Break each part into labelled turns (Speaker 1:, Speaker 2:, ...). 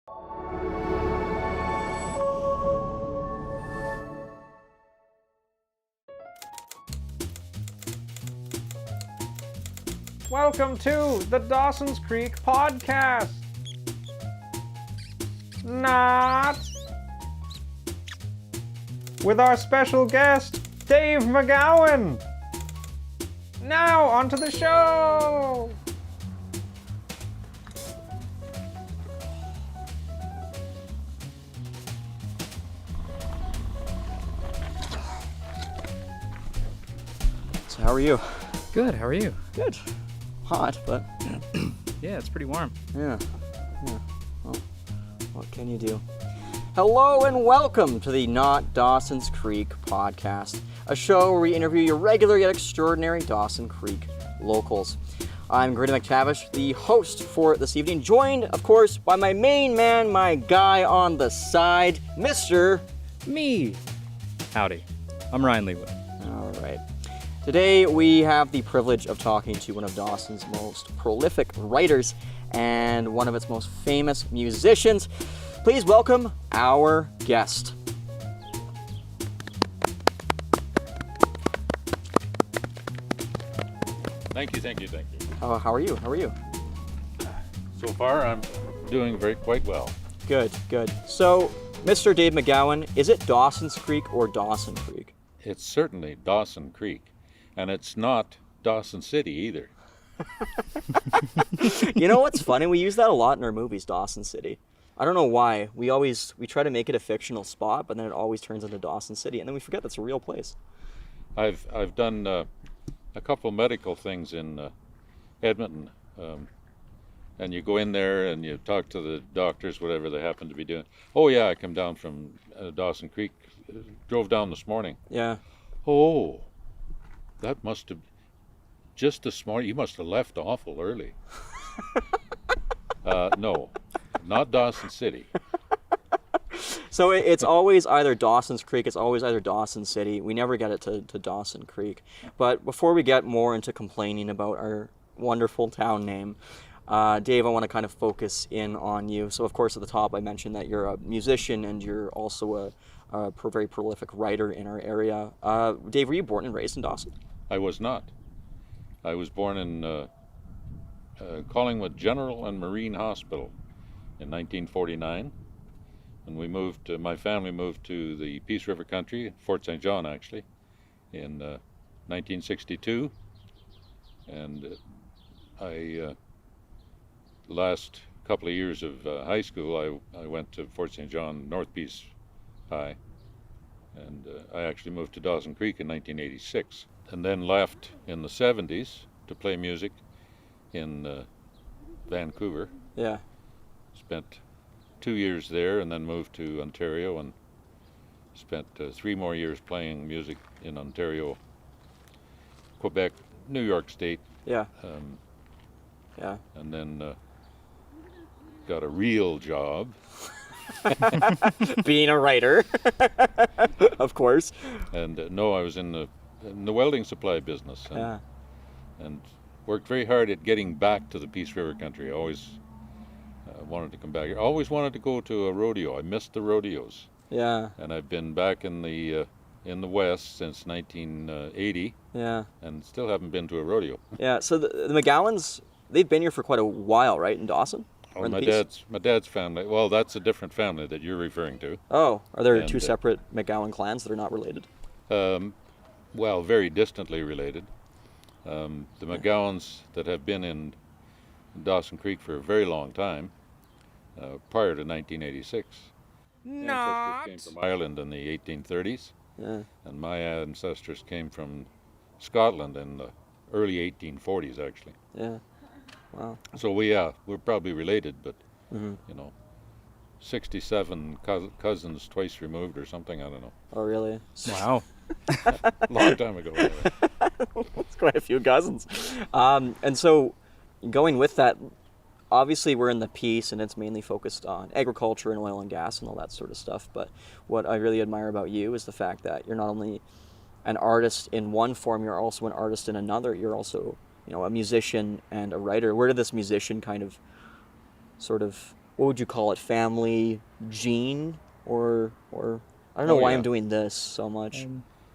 Speaker 1: Welcome to the Dawson Creek podcast. Not with our special guest, Dave McGowan. Now, onto the show.
Speaker 2: So how are you?
Speaker 3: Good, how are you?
Speaker 2: Good. Hot, but
Speaker 3: Yeah, it's pretty warm.
Speaker 2: yeah. Well, what can you do? Hello and welcome to the Not Dawson's Creek podcast, a show where we interview your regular yet extraordinary Dawson Creek locals. I'm Grady McTavish, the host for this evening, joined, of course, by my main man, my guy on the side, Mr.
Speaker 3: Me! Howdy, I'm Ryan Leewood.
Speaker 2: All right. Today we have the privilege of talking to one of Dawson's most prolific writers and one of its most famous musicians. Please welcome our guest.
Speaker 4: Thank you.
Speaker 2: How are you?
Speaker 4: So far, I'm doing quite well.
Speaker 2: Good. So, Mr. Dave McGowan, is it Dawson's Creek or Dawson Creek?
Speaker 4: It's certainly Dawson Creek, and it's not Dawson City either.
Speaker 2: You know what's funny? We use that a lot in our movies, Dawson City. I don't know why. We try to make it a fictional spot, but then it always turns into Dawson City, and then we forget that's a real place.
Speaker 4: I've done a couple medical things in Edmonton, and you go in there and you talk to the doctors, whatever they happen to be doing. Oh yeah, I come down from Dawson Creek, drove down this morning.
Speaker 2: Yeah.
Speaker 4: Oh, that must have just this morning. You must have left awful early. No, not Dawson City.
Speaker 2: So it's always either Dawson's Creek, it's always either Dawson City. We never get it to Dawson Creek. But before we get more into complaining about our wonderful town name, Dave, I want to kind of focus in on you. So, of course, at the top I mentioned that you're a musician and you're also a very prolific writer in our area. Dave, were you born and raised in Dawson?
Speaker 4: I was not. I was born in Collingwood General and Marine Hospital in 1949. And my family moved to the Peace River country, Fort St. John actually, in 1962. And the last couple of years of high school, I went to Fort St. John, North Peace High. And I actually moved to Dawson Creek in 1986. And then left in the 70s to play music in Vancouver.
Speaker 2: Yeah.
Speaker 4: Spent 2 years there and then moved to Ontario and spent 3 more years playing music in Ontario, Quebec, New York State.
Speaker 2: Yeah.
Speaker 4: Yeah. And then got a real job.
Speaker 2: Being a writer, of course.
Speaker 4: And no, I was in the welding supply business. And worked very hard at getting back to the Peace River country. I always wanted to come back here. I always wanted to go to a rodeo. I missed the rodeos.
Speaker 2: Yeah.
Speaker 4: And I've been back in the West since 1980.
Speaker 2: Yeah.
Speaker 4: And still haven't been to a rodeo.
Speaker 2: Yeah. So the McGowans, they've been here for quite a while, right, in Dawson?
Speaker 4: Oh, my dad's family. Well, that's a different family that you're referring to.
Speaker 2: Oh, are there two separate McGowan clans that are not related?
Speaker 4: Well, very distantly related. The McGowans that have been in Dawson Creek for a very long time, prior to 1986. Ancestors came from Ireland in the 1830s.
Speaker 2: Yeah.
Speaker 4: And my ancestors came from Scotland in the early 1840s, actually.
Speaker 2: Yeah. Wow.
Speaker 4: So we're probably related, but 67 cousins twice removed or something. I don't know.
Speaker 2: Oh, really?
Speaker 3: Wow.
Speaker 4: Long time ago.
Speaker 2: That's quite a few cousins. And so, going with that, obviously we're in the Peace, and it's mainly focused on agriculture and oil and gas and all that sort of stuff. But what I really admire about you is the fact that you're not only an artist in one form, you're also an artist in another. You're also, a musician and a writer. Where did this musician kind of sort of what would you call it, family gene, or I don't know why I'm doing this so much.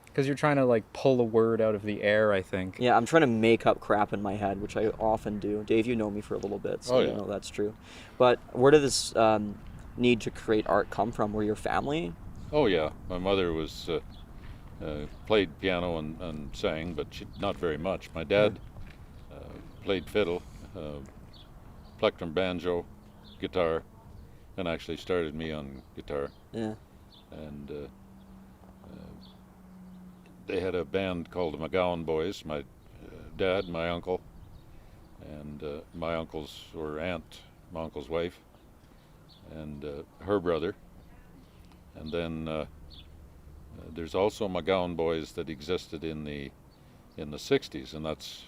Speaker 3: Because you're trying to like pull a word out of the air, I think.
Speaker 2: Yeah, I'm trying to make up crap in my head, which I often do. Dave, you know me for a little bit, so you know that's true. But where did this need to create art come from? Were your family?
Speaker 4: Oh yeah, my mother was played piano and sang, but not very much. My dad played fiddle, plectrum banjo, guitar, and actually started me on guitar.
Speaker 2: Yeah.
Speaker 4: And they had a band called the McGowan Boys. My dad, my uncle, and my uncle's or aunt, my uncle's wife, and her brother. And then there's also McGowan Boys that existed in the 60s, and that's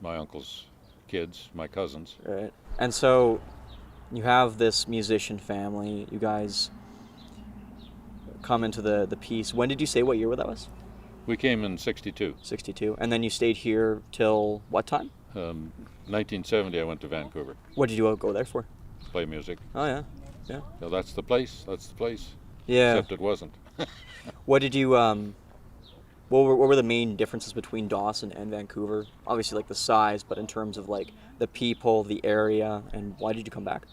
Speaker 4: my uncle's kids, my cousins.
Speaker 2: Right. And so you have this musician family. You guys come into the piece. When did you say what year that was?
Speaker 4: We came in 62.
Speaker 2: 62. And then you stayed here till what time?
Speaker 4: 1970 I went to Vancouver.
Speaker 2: What did you go there for?
Speaker 4: Play music.
Speaker 2: Oh, yeah. Yeah.
Speaker 4: So that's the place.
Speaker 2: Yeah.
Speaker 4: Except it wasn't.
Speaker 2: What did you, what were the main differences between Dawson and Vancouver? Obviously, like the size, but in terms of like the people, the area, and why did you come back?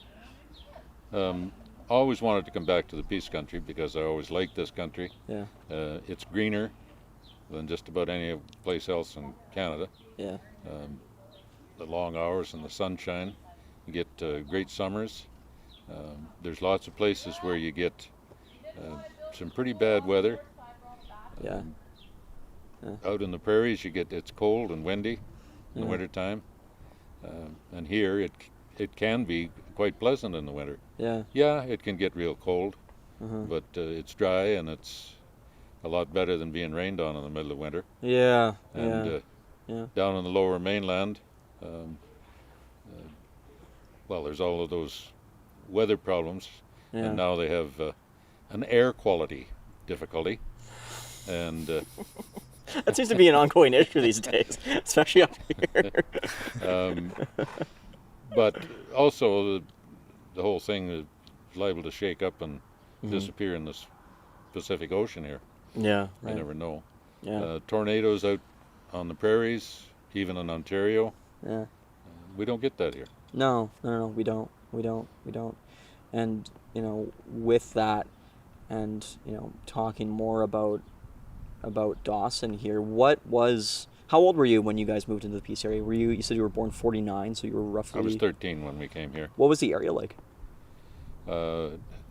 Speaker 4: Always wanted to come back to the Peace Country because I always liked this country.
Speaker 2: Yeah.
Speaker 4: It's greener than just about any place else in Canada.
Speaker 2: Yeah.
Speaker 4: The long hours and the sunshine. You get great summers. There's lots of places where you get some pretty bad weather.
Speaker 2: Yeah.
Speaker 4: Out in the prairies, it's cold and windy in the wintertime. And here it can be quite pleasant in the winter.
Speaker 2: Yeah.
Speaker 4: Yeah, it can get real cold, but it's dry and it's a lot better than being rained on in the middle of winter.
Speaker 2: Yeah.
Speaker 4: And down in the lower mainland, well, there's all of those weather problems, and now they have an air quality difficulty. And
Speaker 2: that seems to be an ongoing issue these days, especially up here.
Speaker 4: But also the whole thing is liable to shake up and disappear in the Pacific Ocean here.
Speaker 2: Yeah, right.
Speaker 4: You never know.
Speaker 2: Yeah.
Speaker 4: Tornadoes out on the prairies, even in Ontario.
Speaker 2: Yeah.
Speaker 4: We don't get that here.
Speaker 2: No, we don't. And, with that, and, talking more about Dawson here, how old were you when you guys moved into the Peace area? You said you were born 49, so you were roughly...
Speaker 4: I was 13 when we came here.
Speaker 2: What was the area like?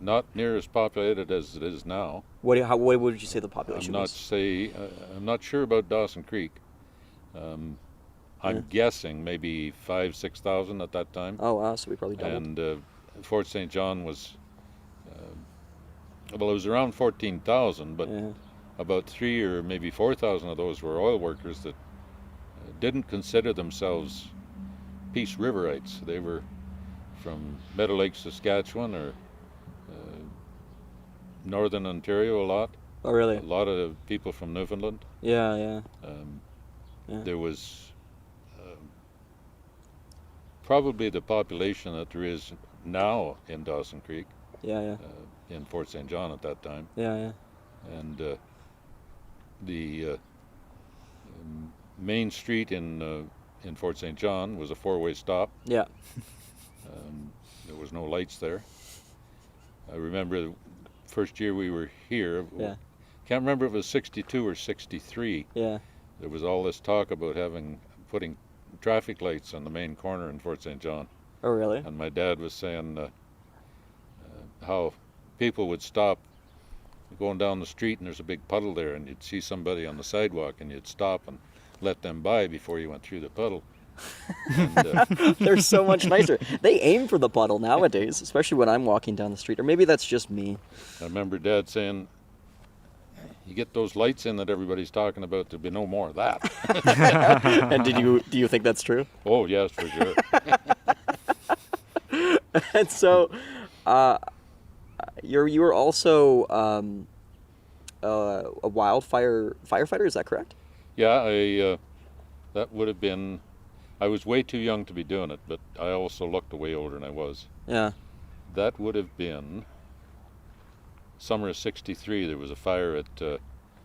Speaker 4: Not near as populated as it is now.
Speaker 2: What would you say the population was?
Speaker 4: I'm not sure about Dawson Creek. I'm guessing maybe 5,000-6,000 at that time.
Speaker 2: Oh wow, so we probably doubled.
Speaker 4: And Fort St. John was, it was around 14,000, but about 3,000 or maybe 4,000 of those were oil workers that didn't consider themselves Peace Riverites. They were from Meadow Lake, Saskatchewan, or Northern Ontario a lot.
Speaker 2: Oh really?
Speaker 4: A lot of people from Newfoundland.
Speaker 2: Yeah.
Speaker 4: There was probably the population that there is now in Dawson Creek.
Speaker 2: Yeah.
Speaker 4: In Fort St. John at that time.
Speaker 2: Yeah.
Speaker 4: And the main street in Fort St. John was a four-way stop.
Speaker 2: Yeah.
Speaker 4: There was no lights there. I remember the first year we were here.
Speaker 2: Yeah.
Speaker 4: Can't remember if it was 62 or 63.
Speaker 2: Yeah.
Speaker 4: There was all this talk about putting traffic lights on the main corner in Fort St. John.
Speaker 2: Oh really?
Speaker 4: And my dad was saying how people would stop going down the street and there's a big puddle there, and you'd see somebody on the sidewalk and you'd stop and let them by before you went through the puddle. And,
Speaker 2: they're so much nicer. They aim for the puddle nowadays, especially when I'm walking down the street, or maybe that's just me.
Speaker 4: I remember Dad saying, you get those lights in that everybody's talking about, there'll be no more of that.
Speaker 2: And do you think that's true?
Speaker 4: Oh yes, for sure.
Speaker 2: And so you were also a wildfire firefighter, is that correct?
Speaker 4: Yeah, that would have been, I was way too young to be doing it, but I also looked way older than I was.
Speaker 2: Yeah.
Speaker 4: That would have been summer of '63. There was a fire at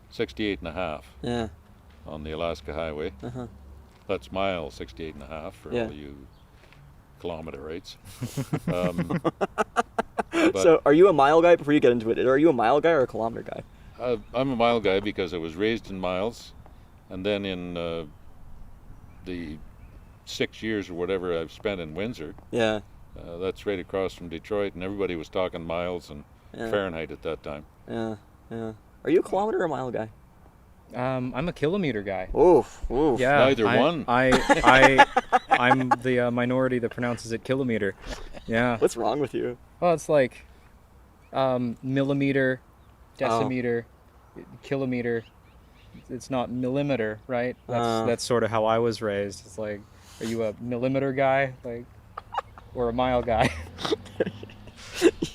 Speaker 4: 68 and a half
Speaker 2: Yeah.
Speaker 4: on the Alaska Highway.
Speaker 2: Uh-huh.
Speaker 4: That's mile 68 and a half for
Speaker 2: Yeah.
Speaker 4: all you kilometerites. But
Speaker 2: So, are you a mile guy before you get into it? Are you a mile guy or a kilometer guy?
Speaker 4: I'm a mile guy because I was raised in miles, and then in the 6 years or whatever I've spent in Windsor,
Speaker 2: Yeah.
Speaker 4: that's right across from Detroit, and everybody was talking miles and
Speaker 2: Yeah.
Speaker 4: Fahrenheit at that time.
Speaker 2: Yeah. Yeah. Are you a kilometer or a mile guy?
Speaker 3: I'm a kilometer guy.
Speaker 2: Oof. Oof.
Speaker 3: Yeah.
Speaker 4: Neither one.
Speaker 3: I'm the minority that pronounces it kilometer. Yeah.
Speaker 2: What's wrong with you?
Speaker 3: Well, it's like millimeter, decimeter, kilometer. It's not millimeter, right? That's sort of how I was raised. It's like, are you a millimeter guy, like, or a mile guy?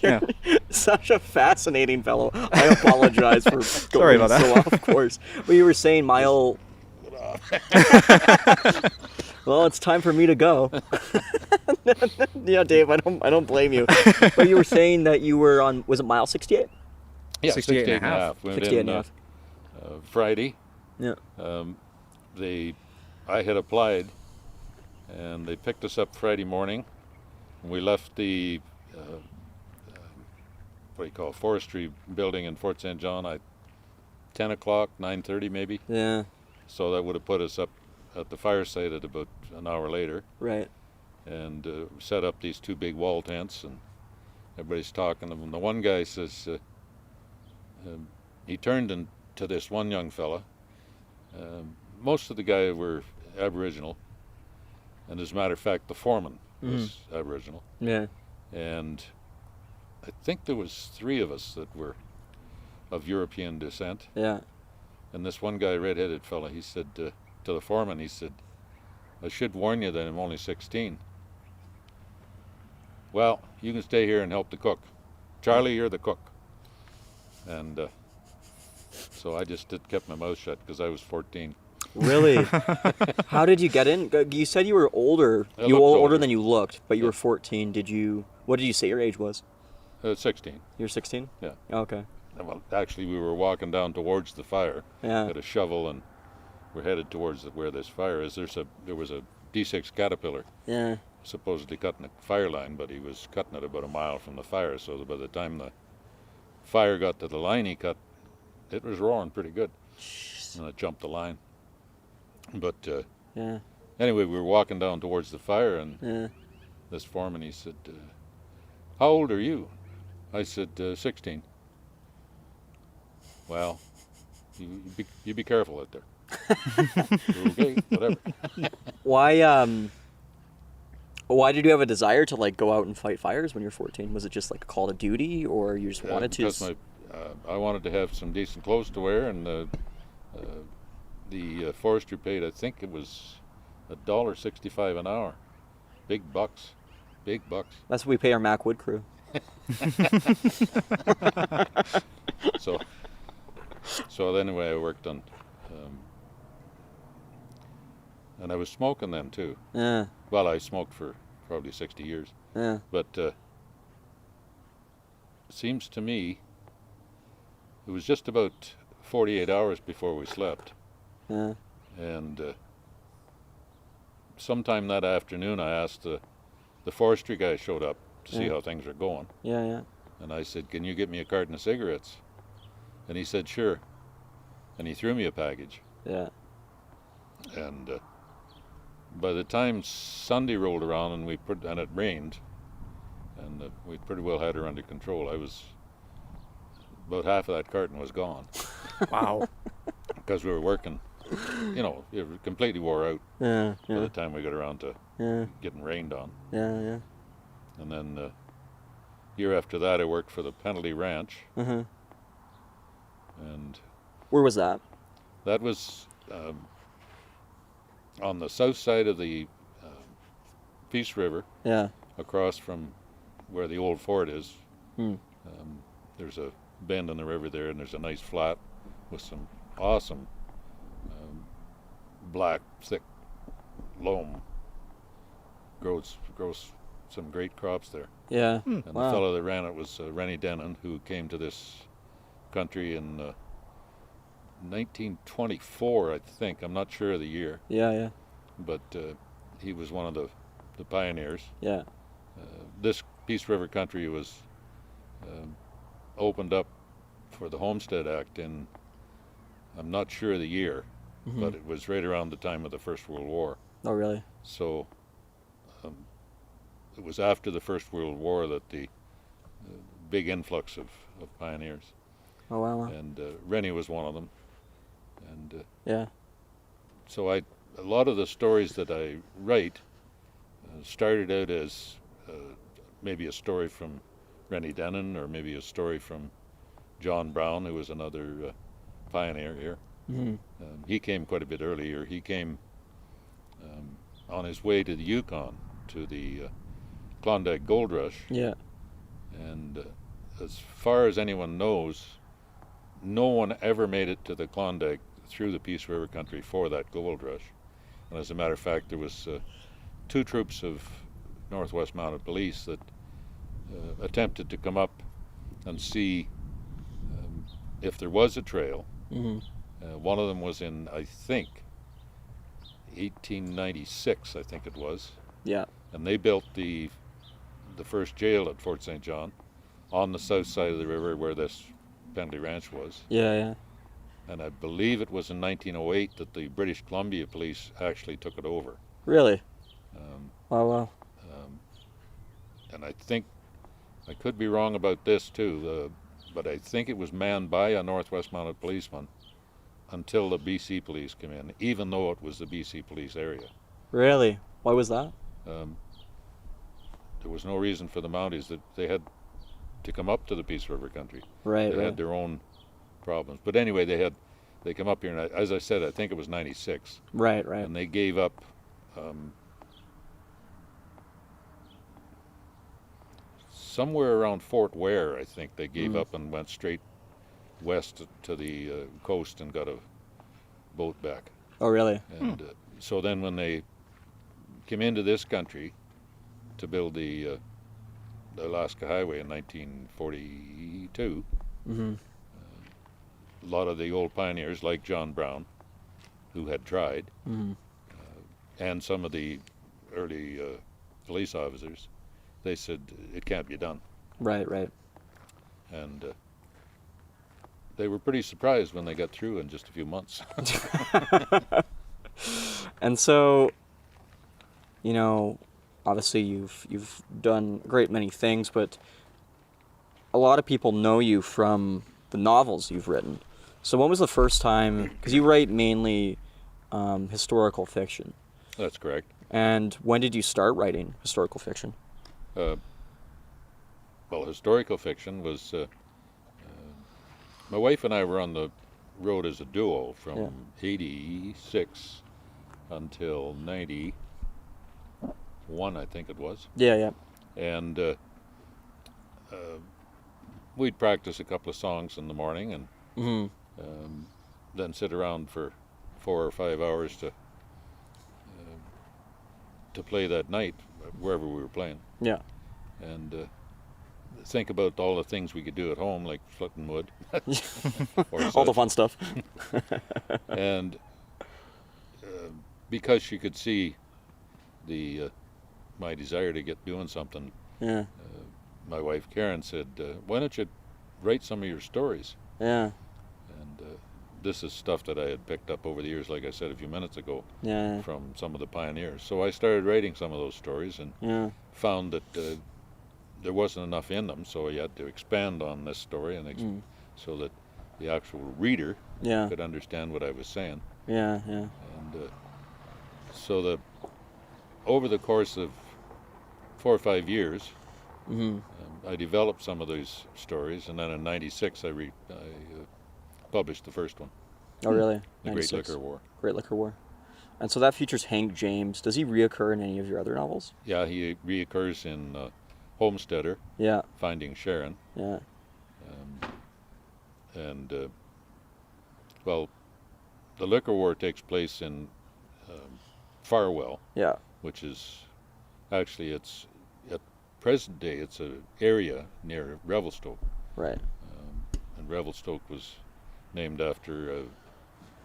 Speaker 3: Yeah.
Speaker 2: Such a fascinating fellow. I apologize for
Speaker 3: Sorry
Speaker 2: going
Speaker 3: about that.
Speaker 2: so off course. Well, you were saying mile. Well, it's time for me to go. Yeah, Dave, I don't blame you. But you were saying that you were on, was it mile 68?
Speaker 4: Yeah,
Speaker 3: 68 and a half.
Speaker 4: We went
Speaker 2: 68
Speaker 4: in,
Speaker 2: and a half.
Speaker 4: Friday.
Speaker 2: Yeah.
Speaker 4: I had applied, and they picked us up Friday morning. And we left the what do you call it, forestry building in Fort St. John at 10 o'clock, 9:30 maybe.
Speaker 2: Yeah.
Speaker 4: So that would have put us up at the fire site at about an hour later,
Speaker 2: Right.
Speaker 4: and set up these two big wall tents, and everybody's talking. And the one guy says, he turned to this one young fella. Most of the guys were Aboriginal, and as a matter of fact, the foreman was Aboriginal.
Speaker 2: Yeah.
Speaker 4: And I think there was 3 of us that were of European descent.
Speaker 2: Yeah.
Speaker 4: And this one guy, red-headed fella, he said to the foreman, he said, "I should warn you that I'm only 16. Well, you can stay here and help the cook. Charlie, you're the cook." And so I just kept my mouth shut because I was 14.
Speaker 2: Really? How did you get in? You said you were older.
Speaker 4: I
Speaker 2: You were
Speaker 4: looked
Speaker 2: older
Speaker 4: older.
Speaker 2: than you looked, but you
Speaker 4: Yeah.
Speaker 2: were 14. What did you say your age was?
Speaker 4: 16.
Speaker 2: You were 16?
Speaker 4: Yeah.
Speaker 2: Okay.
Speaker 4: Well, actually, we were walking down towards the fire.
Speaker 2: Yeah.
Speaker 4: Had a shovel, and we're headed towards where this fire is. There was a D6 Caterpillar
Speaker 2: Yeah.
Speaker 4: supposedly cutting a fire line, but he was cutting it about a mile from the fire. So that by the time the fire got to the line he cut, it was roaring pretty good, and I jumped the line. But
Speaker 2: Yeah.
Speaker 4: anyway, we were walking down towards the fire, and
Speaker 2: Yeah.
Speaker 4: this foreman, he said, "How old are you?" I said, 16. "Well, you be careful out there." Okay, whatever.
Speaker 2: Why did you have a desire to like go out and fight fires when you're 14? Was it just like a call to duty, or you just wanted to?
Speaker 4: Because I wanted to have some decent clothes to wear, and the forestry paid, I think it was $1.65 an hour. Big bucks.
Speaker 2: That's what we pay our Mac Wood crew.
Speaker 4: So anyway, I worked on, and I was smoking then too.
Speaker 2: Yeah.
Speaker 4: Well, I smoked for probably 60 years,
Speaker 2: Yeah.
Speaker 4: but it seems to me it was just about 48 hours before we slept.
Speaker 2: Yeah.
Speaker 4: And sometime that afternoon, I asked the forestry guy showed up to see
Speaker 2: Yeah.
Speaker 4: how things are going,
Speaker 2: Yeah. Yeah.
Speaker 4: and I said, "Can you get me a carton of cigarettes?" And he said, "Sure." And he threw me a package.
Speaker 2: Yeah.
Speaker 4: And by the time Sunday rolled around and it rained, and we pretty well had her under control, about half of that carton was gone
Speaker 3: Wow.
Speaker 4: because we were working. It completely wore out
Speaker 2: Yeah.
Speaker 4: by
Speaker 2: Yeah.
Speaker 4: the time we got around to
Speaker 2: Yeah.
Speaker 4: getting rained on.
Speaker 2: Yeah. Yeah.
Speaker 4: And then year after that, I worked for the Penalty Ranch,
Speaker 2: Uh-huh.
Speaker 4: and
Speaker 2: Where was that?
Speaker 4: that was on the south side of the Peace River,
Speaker 2: Yeah.
Speaker 4: across from where the old fort is.
Speaker 2: Hmm.
Speaker 4: There's a bend in the river there, and there's a nice flat with some awesome black, thick loam. Grows some great crops there.
Speaker 2: Yeah.
Speaker 4: And
Speaker 2: Wow.
Speaker 4: the fellow that ran it was Rennie Denon, who came to this country in 1924, I think. I'm not sure of the year,
Speaker 2: Yeah, yeah,
Speaker 4: but he was one of the pioneers.
Speaker 2: yeah.
Speaker 4: This Peace River country was opened up for the Homestead Act in, I'm not sure of the year,
Speaker 2: Mhm.
Speaker 4: but it was right around the time of the First World War.
Speaker 2: Oh, really?
Speaker 4: So it was after the First World War that the big influx of pioneers.
Speaker 2: Oh, wow. Wow.
Speaker 4: And Rennie was one of them. And
Speaker 2: Yeah.
Speaker 4: so a lot of the stories that I write started out as maybe a story from Rennie Denon, or maybe a story from John Brown, who was another pioneer here.
Speaker 2: Hmm.
Speaker 4: He came quite a bit earlier. He came on his way to the Yukon, to the Klondike Gold Rush.
Speaker 2: Yeah.
Speaker 4: And as far as anyone knows, no one ever made it to the Klondike through the Peace River country for that gold rush. And as a matter of fact, there was 2 troops of Northwest Mounted Police that attempted to come up and see if there was a trail.
Speaker 2: Hmm.
Speaker 4: One of them was in, I think, 1896, I think it was.
Speaker 2: Yeah.
Speaker 4: And they built the first jail at Fort St. John on the south side of the river where this Pendley Ranch was.
Speaker 2: Yeah, yeah.
Speaker 4: And I believe it was in 1908 that the British Columbia police actually took it over.
Speaker 2: Really?
Speaker 4: Um,
Speaker 2: Wow, wow.
Speaker 4: and I think, I could be wrong about this too, but I think it was manned by a Northwest Mounted Policeman until the BC police came in, even though it was the BC police area.
Speaker 2: Really? Why was that?
Speaker 4: There was no reason for the Mounties that they had to come up to the Peace River country.
Speaker 2: Right,
Speaker 4: They
Speaker 2: right.
Speaker 4: had their own problems. But anyway, they come up here, and as I said, I think it was 96,
Speaker 2: Right, right.
Speaker 4: and they gave up somewhere around Fort Ware, I think. They gave up and went straight west to the coast and got a boat back.
Speaker 2: Oh, really?
Speaker 4: And so then when they came into this country to build the Alaska Highway in 1942,
Speaker 2: Hmm.
Speaker 4: a lot of the old pioneers, like John Brown, who had tried,
Speaker 2: Hmm.
Speaker 4: and some of the early police officers, they said it can't be done.
Speaker 2: Right, right.
Speaker 4: And they were pretty surprised when they got through in just a few months.
Speaker 2: And so, you know, obviously you've done a great many things, but a lot of people know you from the novels you've written. So when was the first time, because you write mainly historical fiction,
Speaker 4: That's correct.
Speaker 2: and when did you start writing historical fiction?
Speaker 4: Well, historical fiction was, my wife and I were on the road as a duo from 86 until 91, I think it was.
Speaker 2: Yeah, yeah.
Speaker 4: And we'd practice a couple of songs in the morning, and
Speaker 2: Hmm.
Speaker 4: then sit around for 4 or 5 hours to play that night wherever we were playing,
Speaker 2: Yeah.
Speaker 4: and think about all the things we could do at home, like splitting wood or
Speaker 2: All the
Speaker 4: such.
Speaker 2: fun stuff.
Speaker 4: And because she could see the my desire to get doing something,
Speaker 2: Yeah,
Speaker 4: my wife Karen said, why don't you write some of your stories?
Speaker 2: yeah,
Speaker 4: And this is stuff that I had picked up over the years, like I said a few minutes ago,
Speaker 2: yeah,
Speaker 4: from some of the pioneers. So I started writing some of those stories and
Speaker 2: yeah.
Speaker 4: found that there wasn't enough in them, so you had to expand on this story and so that the actual reader
Speaker 2: Yeah,
Speaker 4: could understand what I was saying.
Speaker 2: yeah, yeah.
Speaker 4: And so over the course of 4 or 5 years,
Speaker 2: Hmm.
Speaker 4: I developed some of these stories, and then in '96 I published the first one,
Speaker 2: Oh, really?
Speaker 4: The Great
Speaker 2: 96.
Speaker 4: Liquor War.
Speaker 2: Great Liquor War. And so that features Hank James. Does he reoccur in any of your other novels?
Speaker 4: Yeah, he reoccurs in Homesteader,
Speaker 2: Yeah,
Speaker 4: Finding Sharon,
Speaker 2: yeah.
Speaker 4: and well, the Liquor War takes place in Farwell,
Speaker 2: Yeah.
Speaker 4: which is actually it's at present day, it's an area near Revelstoke.
Speaker 2: Right.
Speaker 4: And Revelstoke was named after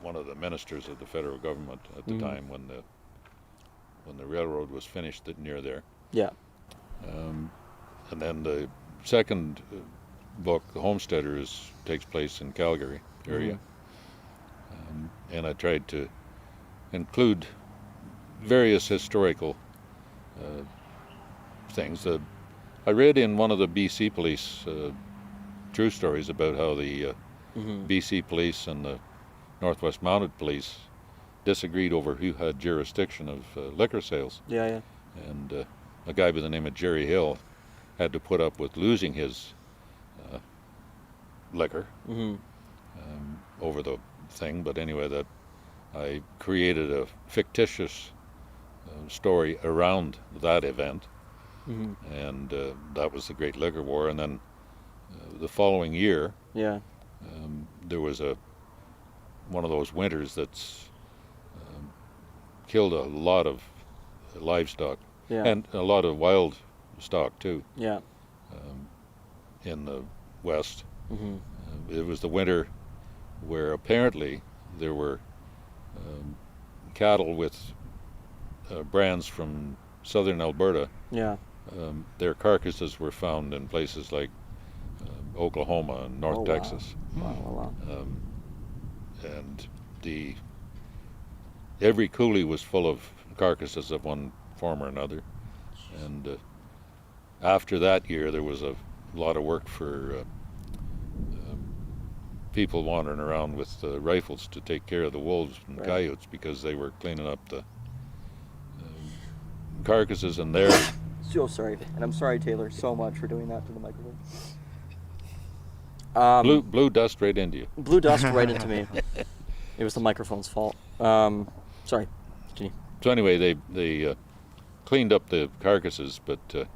Speaker 4: one of the ministers of the federal government at the time when the railroad was finished near there.
Speaker 2: Yeah.
Speaker 4: And then the second book, The Homesteaders, takes place in Calgary area. And I tried to include various historical things. I read in one of the BC police true stories about how the BC police and the Northwest Mounted Police disagreed over who had jurisdiction of liquor sales.
Speaker 2: Yeah, yeah.
Speaker 4: And a guy by the name of Jerry Hill had to put up with losing his liquor over the thing. But anyway, that I created a fictitious story around that event, and that was the Great Liquor War. And then the following year, there was one of those winters that's killed a lot of livestock and a lot of wild stock too.
Speaker 2: Yeah.
Speaker 4: In the west, it was the winter where apparently there were cattle with brands from southern Alberta.
Speaker 2: Yeah.
Speaker 4: Their carcasses were found in places like Oklahoma and North Texas.
Speaker 2: Wow.
Speaker 4: And every coulee was full of carcasses of one form or another. And after that year, there was a lot of work for people wandering around with rifles to take care of the wolves and coyotes, because they were cleaning up the carcasses in there.
Speaker 2: So sorry, and I'm sorry, Taylor, so much for doing that to the microphone.
Speaker 4: Blew dust right into you.
Speaker 2: Blew dust right into me. It was the microphone's fault. Sorry, continue.
Speaker 4: So anyway, they cleaned up the carcasses, but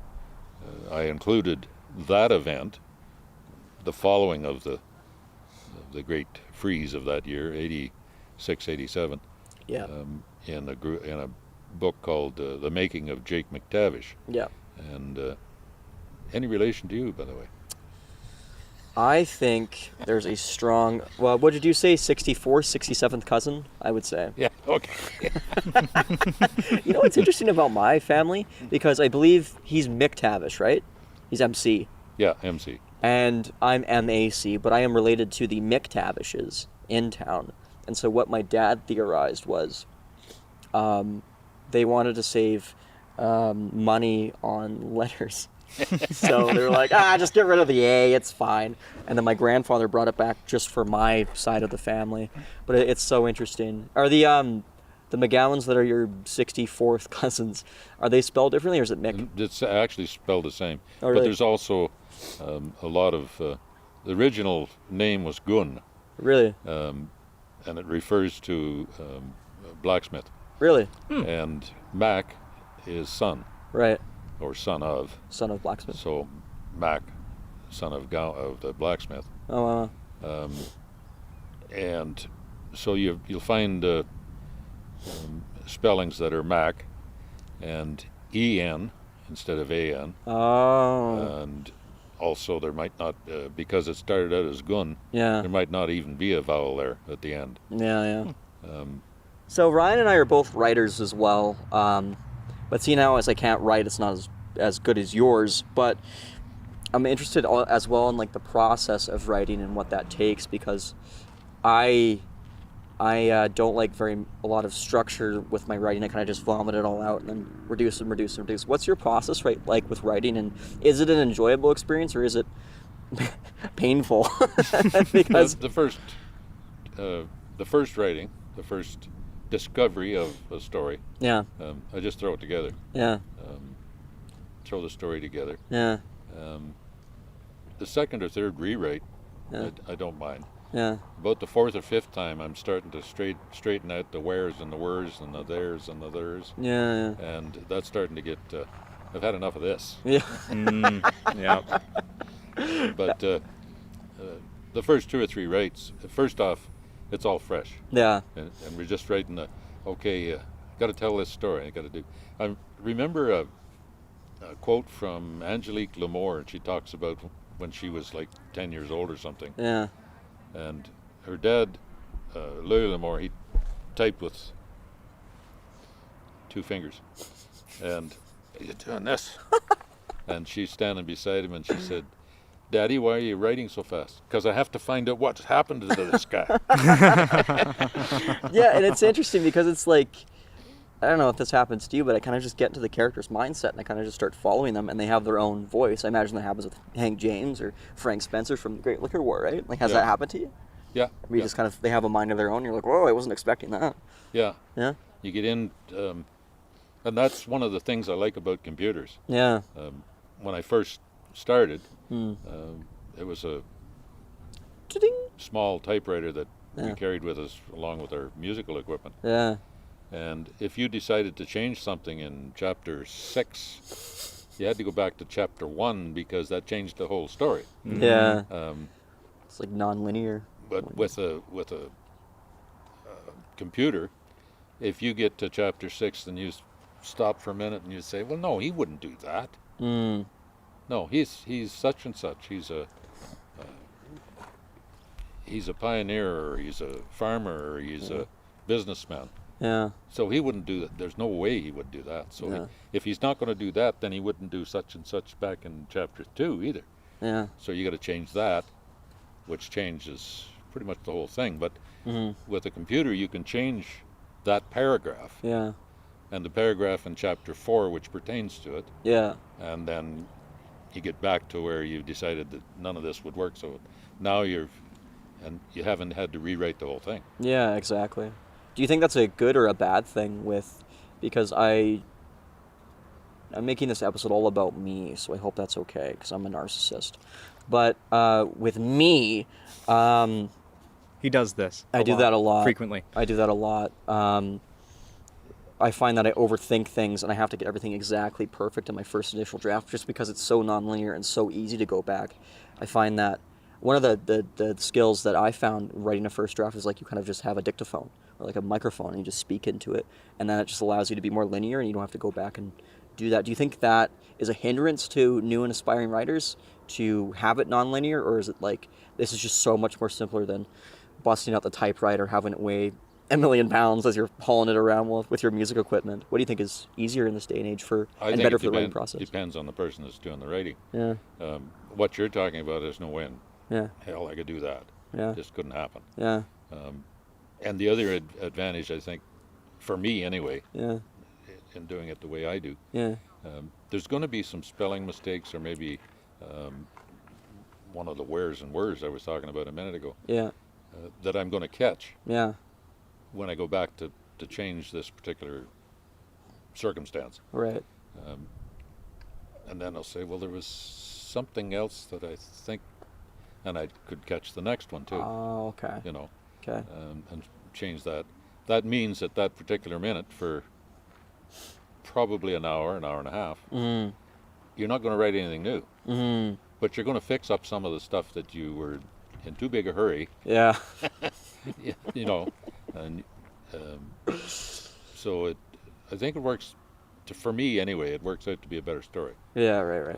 Speaker 4: I included that event, the following of the great freeze of that year, 86, 87, in a book called The Making of Jake McTavish.
Speaker 2: Yeah.
Speaker 4: And any relation to you, by the way?
Speaker 2: I think there's a strong, well, what did you say, 64th, 67th cousin, I would say.
Speaker 4: Yeah, okay.
Speaker 2: You know what's interesting about my family? Because I believe he's McTavish, right? He's MC.
Speaker 4: Yeah, MC.
Speaker 2: And I'm MAC, but I am related to the McTavishes in town. And so what my dad theorized was they wanted to save money on letters. So they were like, just get rid of the A, it's fine. And then my grandfather brought it back just for my side of the family. But it's so interesting. Are the McGowans that are your 64th cousins, are they spelled differently, or is it Mick?
Speaker 4: It's actually spelled the same.
Speaker 2: Oh, really?
Speaker 4: But there's also a lot of, the original name was Gun.
Speaker 2: Really?
Speaker 4: And it refers to blacksmith.
Speaker 2: Really?
Speaker 4: And Mac is son.
Speaker 2: Right.
Speaker 4: Or son of.
Speaker 2: Son of blacksmith.
Speaker 4: So Mac, son of the blacksmith.
Speaker 2: Oh,
Speaker 4: and so you'll find spellings that are Mac and EN instead of AN.
Speaker 2: Oh.
Speaker 4: And also there might not, because it started out as Gun,
Speaker 2: Yeah.
Speaker 4: there might not even be a vowel there at the end.
Speaker 2: Yeah. So Ryan and I are both writers as well. But see, now as I can't write, it's not as good as yours. But I'm interested as well in like the process of writing and what that takes, because I don't like a lot of structure with my writing. I kind of just vomit it all out and then reduce. What's your process like with writing, and is it an enjoyable experience or is it painful? Because
Speaker 4: the first writing, the first discovery of a story, I just throw it together. Throw the story together. The second or third rewrite, I don't mind. About the fourth or fifth time, I'm starting to straighten out the wheres and the wers and the theirs and the theirs. And that's starting to get, I've had enough of this. But the first two or three writes, first off, it's all fresh. And we're just writing got to tell this story. I got to do. I remember a quote from Angelique Lamour, and she talks about when she was like 10 years old or something.
Speaker 2: Yeah.
Speaker 4: And her dad, Louis Lamour, he typed with 2 fingers. And you're doing this. And she's standing beside him, and she said, "Daddy, why are you writing so fast? Because I have to find out what's happened to this guy."
Speaker 2: Yeah, and it's interesting because it's like, I don't know if this happens to you, but I kind of just get into the character's mindset and I kind of just start following them, and they have their own voice. I imagine that happens with Hank James or Frank Spencer from The Great Liquor War, right? Like, has that happened to you?
Speaker 4: Yeah.
Speaker 2: Where you just kind of, they have a mind of their own, and you're like, whoa, I wasn't expecting that.
Speaker 4: Yeah.
Speaker 2: Yeah?
Speaker 4: You get in, and that's one of the things I like about computers.
Speaker 2: Yeah.
Speaker 4: When I first started, it was a
Speaker 2: Cha-ding.
Speaker 4: small typewriter that we
Speaker 2: Yeah.
Speaker 4: carried with us along with our musical equipment.
Speaker 2: Yeah.
Speaker 4: And if you decided to change something in chapter 6, you had to go back to chapter 1 because that changed the whole story.
Speaker 2: Yeah.
Speaker 4: Um,
Speaker 2: It's like non-linear.
Speaker 4: but with a computer, if you get to chapter 6 and you stop for a minute and you say, "Well, no, he wouldn't do that.
Speaker 2: Mm.
Speaker 4: No, he's such and such. He's a pioneer, or he's a farmer, or he's a businessman.
Speaker 2: Yeah.
Speaker 4: So he wouldn't do that. There's no way he would do that. So
Speaker 2: Yeah.
Speaker 4: if he's not going to do that, then he wouldn't do such and such back in chapter 2 either.
Speaker 2: Yeah.
Speaker 4: So you got to change that, which changes pretty much the whole thing. But with a computer, you can change that paragraph
Speaker 2: Yeah.
Speaker 4: and the paragraph in chapter 4, which pertains to it,
Speaker 2: Yeah.
Speaker 4: and then you get back to where you decided that none of this would work. So now you haven't had to rewrite the whole thing.
Speaker 2: Yeah, exactly. Do you think that's a good or a bad thing because I'm making this episode all about me, so I hope that's okay, because I'm a narcissist. But with me,
Speaker 3: He does this.
Speaker 2: I do that a lot.
Speaker 3: Frequently.
Speaker 2: I do that a lot. I find that I overthink things, and I have to get everything exactly perfect in my first initial draft, just because it's so nonlinear and so easy to go back. I find that one of the skills that I found writing a first draft is like you kind of just have a dictaphone or like a microphone, and you just speak into it, and then it just allows you to be more linear, and you don't have to go back and do that. Do you think that is a hindrance to new and aspiring writers to have it nonlinear, or is it like this is just so much more simpler than busting out the typewriter, having it weigh a million pounds as you're hauling it around with your music equipment? What do you think is easier in this day and age and better for the writing process?
Speaker 4: Depends on the person that's doing the writing.
Speaker 2: Yeah.
Speaker 4: What you're talking about is no way in
Speaker 2: Yeah.
Speaker 4: hell I could do that.
Speaker 2: Yeah.
Speaker 4: Just couldn't happen.
Speaker 2: Yeah.
Speaker 4: And the other advantage, I think, for me anyway,
Speaker 2: Yeah.
Speaker 4: in doing it the way I do,
Speaker 2: Yeah.
Speaker 4: there's going to be some spelling mistakes, or maybe one of the wheres and whirs I was talking about a minute ago,
Speaker 2: Yeah.
Speaker 4: that I'm going to catch
Speaker 2: Yeah.
Speaker 4: when I go back to change this particular circumstance.
Speaker 2: Right.
Speaker 4: And then I'll say, well, there was something else that I think, and I could catch the next one too,
Speaker 2: Oh, okay.
Speaker 4: you know,
Speaker 2: Okay.
Speaker 4: and change that. That means at that particular minute, for probably an hour and a half, you're not going to write anything new, but you're going to fix up some of the stuff that you were in too big a hurry,
Speaker 2: Yeah.
Speaker 4: you know, and so I think it works, for me anyway, it works out to be a better story.
Speaker 2: Yeah. Right.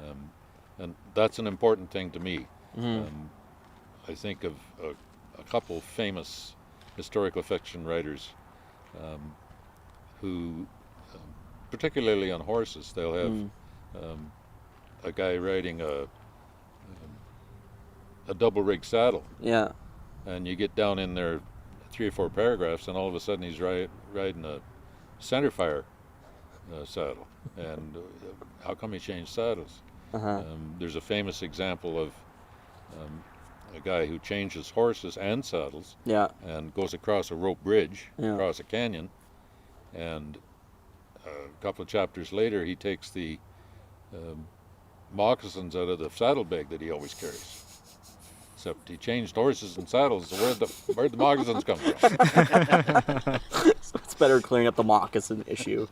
Speaker 4: And that's an important thing to me. I think of a couple famous historical fiction writers who, particularly on horses, they'll have a guy riding a double rig saddle,
Speaker 2: Yeah.
Speaker 4: and you get down in there 3 or 4 paragraphs, and all of a sudden he's riding a centerfire saddle. And how come he changed saddles? There's a famous example of a guy who changes horses and saddles,
Speaker 2: Yeah.
Speaker 4: and goes across a rope bridge,
Speaker 2: Yeah.
Speaker 4: across a canyon, and a couple of chapters later he takes the moccasins out of the saddlebag that he always carries. Except he changed horses and saddles, so where'd the moccasins come from?
Speaker 2: So it's better clearing up the moccasin issue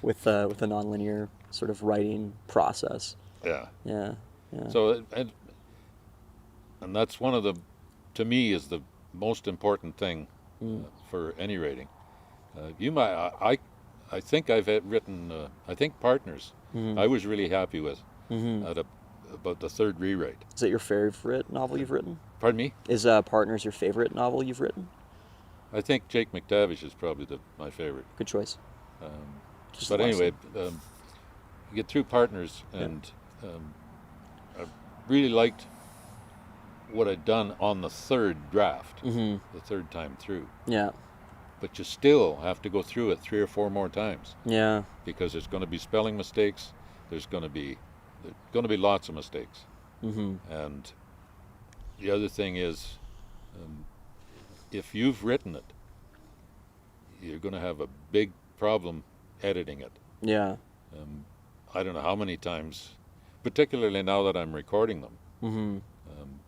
Speaker 2: with a nonlinear sort of writing process.
Speaker 4: Yeah.
Speaker 2: Yeah. Yeah.
Speaker 4: So, and that's one of the, to me, is the most important thing for any writing. I think I've written, I think Partners,
Speaker 2: Mm-hmm.
Speaker 4: I was really happy with
Speaker 2: Mm-hmm.
Speaker 4: at about the third rewrite.
Speaker 2: Is it your favorite novel you've written?
Speaker 4: Pardon me?
Speaker 2: Is Partners your favorite novel you've written?
Speaker 4: I think Jake McTavish is probably my favorite.
Speaker 2: Good choice.
Speaker 4: Um,
Speaker 2: Just
Speaker 4: but
Speaker 2: the last
Speaker 4: anyway, you get through Partners, and I really liked what I'd done on the third draft,
Speaker 2: Mm-hmm.
Speaker 4: the third time through.
Speaker 2: Yeah.
Speaker 4: But you still have to go through it 3 or 4 more times,
Speaker 2: Yeah.
Speaker 4: because there's going to be spelling mistakes. There's going to be lots of mistakes.
Speaker 2: Mm-hmm.
Speaker 4: And the other thing is, if you've written it, you're going to have a big problem editing it.
Speaker 2: Yeah.
Speaker 4: I don't know how many times, particularly now that I'm recording them.
Speaker 2: Mm-hmm.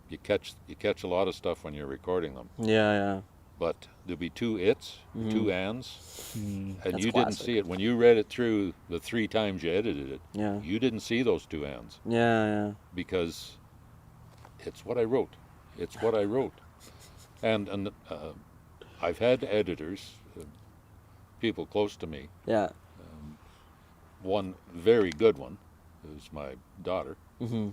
Speaker 4: You catch a lot of stuff when you're recording them.
Speaker 2: Yeah, yeah.
Speaker 4: But there'll be 2 its, 2 ands, and
Speaker 2: That's
Speaker 4: you didn't
Speaker 2: classic.
Speaker 4: see it when you read it through the 3 times you edited it.
Speaker 2: Yeah.
Speaker 4: You didn't see those 2 ands
Speaker 2: Yeah, yeah.
Speaker 4: because it's what I wrote. It's what I wrote. And I've had editors, people close to me.
Speaker 2: Yeah.
Speaker 4: One very good one, who's my daughter.
Speaker 2: Mm-hmm.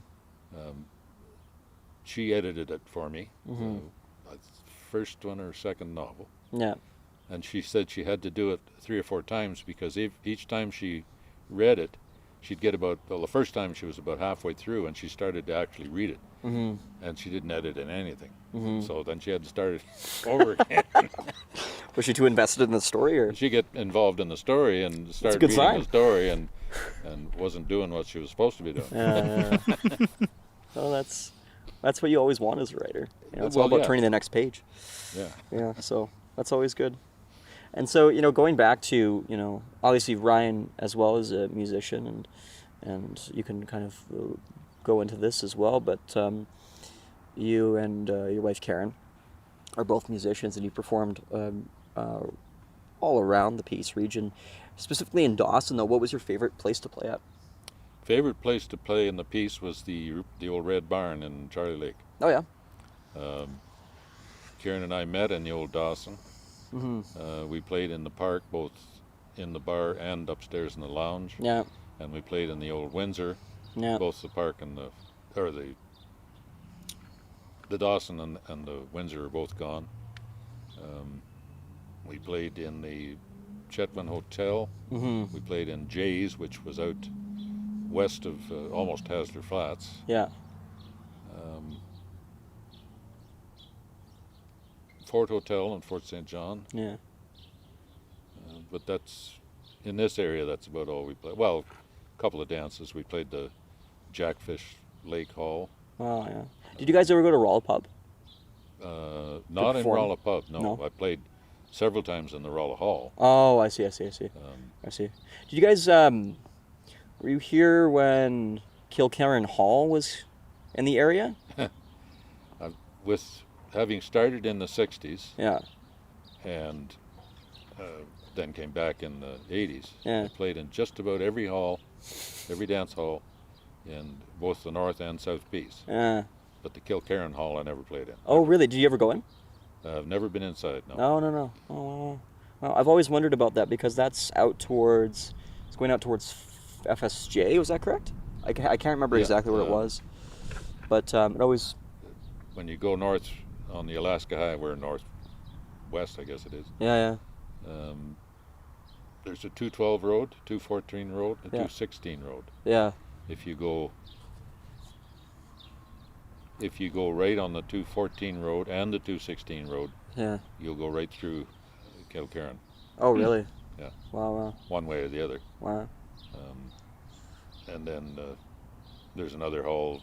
Speaker 4: She edited it for me.
Speaker 2: Mm-hmm.
Speaker 4: First one or second novel.
Speaker 2: Yeah.
Speaker 4: And she said she had to do it 3 or 4 times because each time she read it, she'd get the first time she was about halfway through and she started to actually read it.
Speaker 2: Mm-hmm.
Speaker 4: And she didn't edit in anything.
Speaker 2: Mm-hmm.
Speaker 4: So then she had to start it over again.
Speaker 2: Was she too invested in the story, or?
Speaker 4: She get involved in the story and started
Speaker 2: good
Speaker 4: reading
Speaker 2: sign.
Speaker 4: the story and wasn't doing what she was supposed to be doing.
Speaker 2: Yeah. Well, that's what you always want as a writer. You know, it's all
Speaker 4: Well,
Speaker 2: about
Speaker 4: yeah.
Speaker 2: turning the next page.
Speaker 4: Yeah.
Speaker 2: Yeah, so that's always good. And so, going back to, obviously Ryan as well as a musician, and you can kind of go into this as well, but you and your wife Karen are both musicians, and you performed all around the Peace region. Specifically in Dawson, though, what was your favorite place to play at?
Speaker 4: Favorite place to play in the piece was the old Red Barn in Charlie Lake.
Speaker 2: Oh, yeah.
Speaker 4: Karen and I met in the old Dawson.
Speaker 2: Mm-hmm.
Speaker 4: We played in the park, both in the bar and upstairs in the lounge.
Speaker 2: Yeah.
Speaker 4: And we played in the old Windsor,
Speaker 2: Yeah.
Speaker 4: both the park and the Dawson and the Windsor are both gone. We played in the Chetwynd Hotel.
Speaker 2: Mm-hmm.
Speaker 4: We played in Jay's, which was out west of almost Hasler Flats.
Speaker 2: Yeah.
Speaker 4: Fort Hotel in Fort St. John.
Speaker 2: Yeah.
Speaker 4: But that's, in this area, that's about all we played. Well, a couple of dances. We played the Jackfish Lake Hall.
Speaker 2: Oh, yeah. Did you guys ever go to Rolla Pub?
Speaker 4: Not in
Speaker 2: perform?
Speaker 4: Rolla Pub, no.
Speaker 2: No?
Speaker 4: I played several times in the Rolla Hall.
Speaker 2: Oh, I see. I see. Did you guys, were you here when Kilkerran Hall was in the area?
Speaker 4: With having started in the 60s
Speaker 2: Yeah.
Speaker 4: and then came back in the 80s,
Speaker 2: Yeah.
Speaker 4: I played in just about every hall, every dance hall in both the North and South Peace.
Speaker 2: Yeah.
Speaker 4: But the Kilkerran Hall I never played in.
Speaker 2: Oh, really? Did you ever go in?
Speaker 4: I've never been inside, no.
Speaker 2: No. Oh, well, I've always wondered about that because that's it's going out towards FSJ, was that correct? I can't remember
Speaker 4: Yeah,
Speaker 2: exactly where it was. But it always...
Speaker 4: When you go north on the Alaska Highway, northwest, I guess it is,
Speaker 2: Yeah.
Speaker 4: there's a 212 road, 214 road, and
Speaker 2: Yeah.
Speaker 4: 216 road.
Speaker 2: Yeah.
Speaker 4: If you go right on the 214 road and the 216 road,
Speaker 2: Yeah.
Speaker 4: you'll go right through Kilkerran,
Speaker 2: Oh, really?
Speaker 4: Yeah.
Speaker 2: Wow.
Speaker 4: one way or the other.
Speaker 2: Wow.
Speaker 4: And then there's another hall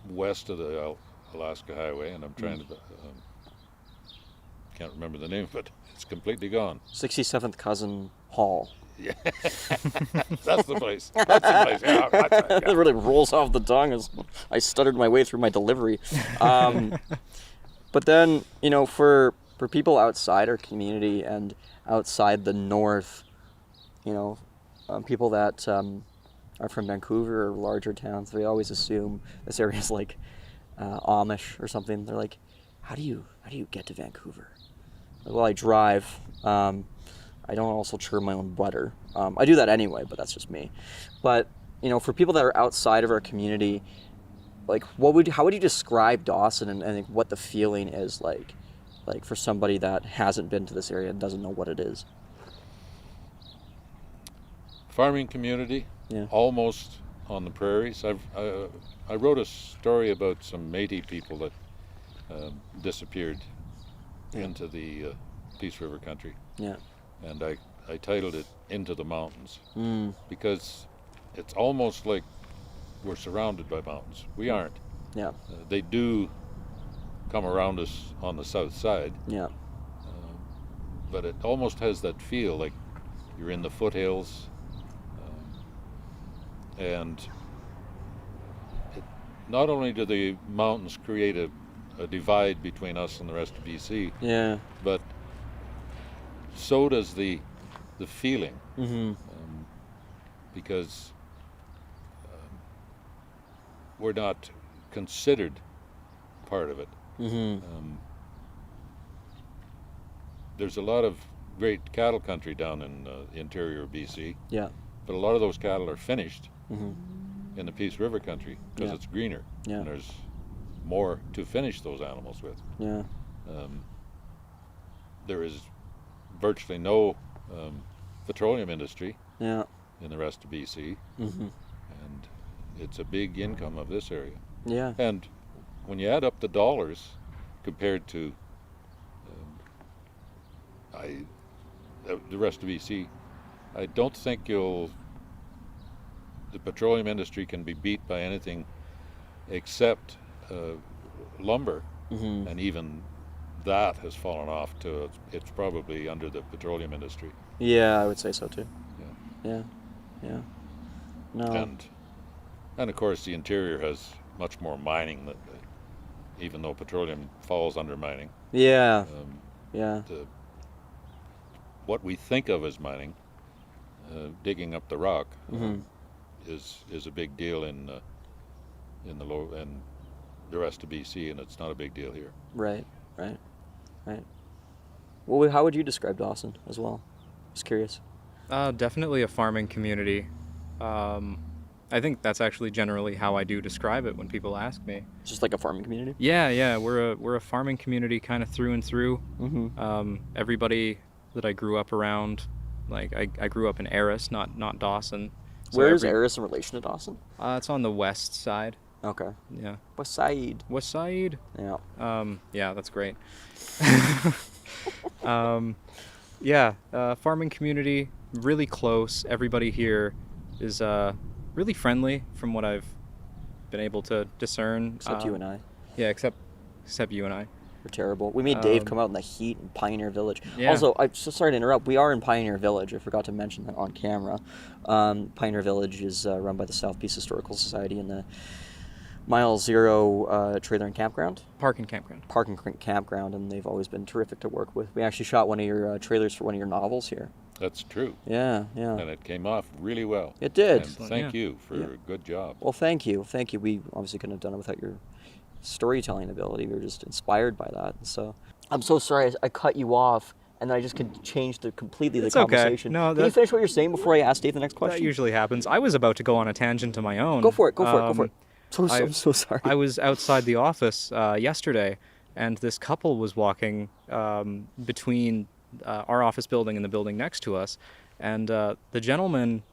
Speaker 4: west of the Alaska Highway, and I'm trying to can't remember the name, but it's completely gone.
Speaker 2: 67th Cousin Hall.
Speaker 4: Yeah, that's the place. That's the place. Yeah, that's it,
Speaker 2: It
Speaker 4: yeah.
Speaker 2: really rolls off the tongue as I stuttered my way through my delivery. But then, for people outside our community and outside the north, people that are from Vancouver or larger towns, they always assume this area is like Amish or something. They're like, how do you get to Vancouver? Well, I drive. I don't also churn my own butter. I do that anyway, but that's just me. But, you know, for people that are outside of our community, like, how would you describe Dawson and like, what the feeling is like for somebody that hasn't been to this area and doesn't know what it is?
Speaker 4: Farming community,
Speaker 2: Yeah.
Speaker 4: almost on the prairies. I wrote a story about some Métis people that disappeared into the Peace River country.
Speaker 2: Yeah.
Speaker 4: And I titled it Into the Mountains,
Speaker 2: Mm.
Speaker 4: because it's almost like we're surrounded by mountains. We aren't.
Speaker 2: Yeah.
Speaker 4: They do come around us on the south side,
Speaker 2: Yeah.
Speaker 4: but it almost has that feel like you're in the foothills, and not only do the mountains create a divide between us and the rest of BC,
Speaker 2: Yeah.
Speaker 4: but so does the feeling,
Speaker 2: Mm-hmm.
Speaker 4: because we're not considered part of it.
Speaker 2: Mm-hmm.
Speaker 4: There's a lot of great cattle country down in the interior of BC,
Speaker 2: Yeah.
Speaker 4: but a lot of those cattle are finished
Speaker 2: Mm-hmm.
Speaker 4: in the Peace River country because
Speaker 2: Yeah.
Speaker 4: it's greener,
Speaker 2: Yeah.
Speaker 4: and there's more to finish those animals with.
Speaker 2: Yeah.
Speaker 4: There is virtually no petroleum industry
Speaker 2: Yeah.
Speaker 4: in the rest of BC,
Speaker 2: Mm-hmm.
Speaker 4: and it's a big income of this area.
Speaker 2: Yeah.
Speaker 4: And when you add up the dollars compared to the rest of BC, I don't think the petroleum industry can be beat by anything except lumber,
Speaker 2: Mm-hmm.
Speaker 4: and even that has fallen off to it's probably under the petroleum industry.
Speaker 2: Yeah, I would say so too.
Speaker 4: Yeah.
Speaker 2: Yeah. Yeah. No.
Speaker 4: And of course the interior has much more mining, that even though petroleum falls under mining.
Speaker 2: Yeah. Yeah.
Speaker 4: What we think of as mining, digging up the rock,
Speaker 2: Mm-hmm.
Speaker 4: is a big deal in the rest of BC, and it's not a big deal here.
Speaker 2: Right. Right. Right. Well, how would you describe Dawson as well? Just curious.
Speaker 3: Definitely a farming community. I think that's actually generally how I do describe it when people ask me.
Speaker 2: Just like a farming community.
Speaker 3: Yeah, we're a farming community kind of through and through.
Speaker 2: Mm-hmm.
Speaker 3: Everybody that I grew up around, like I grew up in Eris, not Dawson. So
Speaker 2: Where is Eris in relation to Dawson?
Speaker 3: It's on the west side.
Speaker 2: Okay.
Speaker 3: Yeah.
Speaker 2: West side.
Speaker 3: West side.
Speaker 2: Yeah.
Speaker 3: Yeah, that's great. Yeah, farming community, really close. Everybody here is really friendly from what I've been able to discern.
Speaker 2: Except you and I.
Speaker 3: Yeah, except you and I.
Speaker 2: We're terrible. We made Dave come out in the heat in Pioneer Village.
Speaker 3: Yeah.
Speaker 2: Also, I'm so sorry to interrupt. We are in Pioneer Village. I forgot to mention that on camera. Pioneer Village is run by the South Peace Historical Society in the Mile Zero trailer and campground.
Speaker 3: Park and campground.
Speaker 2: Park and campground, and they've always been terrific to work with. We actually shot one of your trailers for one of your novels here.
Speaker 4: That's true.
Speaker 2: Yeah.
Speaker 4: And it came off really well.
Speaker 2: It did.
Speaker 4: And thank
Speaker 3: Yeah.
Speaker 4: you for
Speaker 2: Yeah.
Speaker 4: a good job.
Speaker 2: Well, thank you. Thank you. We obviously couldn't have done it without your storytelling ability. We were just inspired by that. So I'm so sorry I cut you off, and then I just could change completely
Speaker 3: It's
Speaker 2: the
Speaker 3: okay.
Speaker 2: conversation.
Speaker 3: No,
Speaker 2: Can you
Speaker 3: that-
Speaker 2: finish what you're saying before I ask Dave the next
Speaker 3: That
Speaker 2: question?
Speaker 3: usually happens. I was about to go on a tangent of my own.
Speaker 2: Go for it. Go for it. I'm so sorry.
Speaker 3: I was outside the office yesterday, and this couple was walking between our office building and the building next to us, and the gentleman